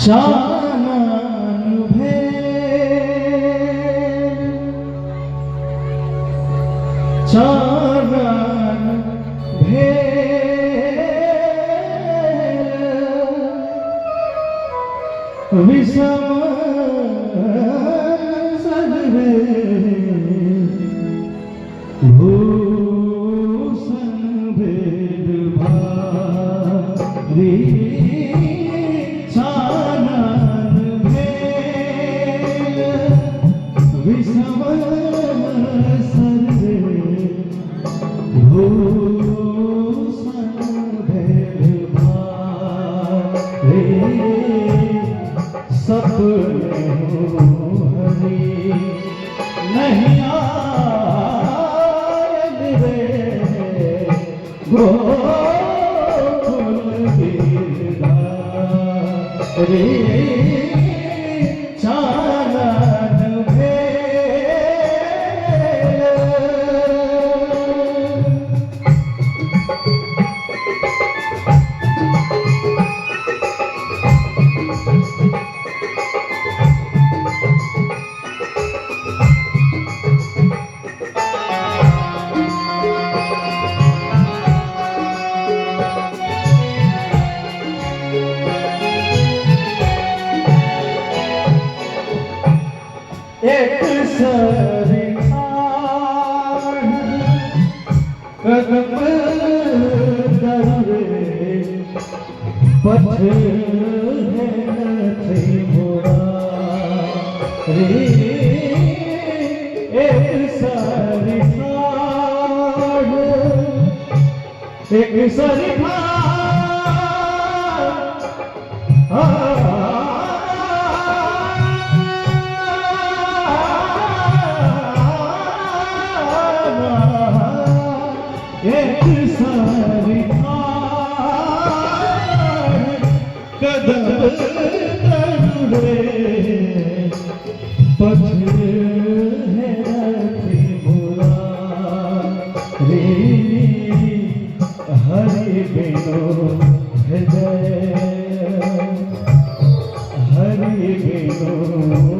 चानन भेल चानन भेल विषम सदवे भूषण भेद भारी विषम सर्वे भूषण भेद भारी सपने हरि नहीं आए रे गोकुल गिरधारी एक सरिखान कदम दरवे पथ है थे मोरा रे एक सरिखान एक सरिखान कदम तरुरे पथ है त्रिपुरा रे हरि बिनो हृदय हरि बिनो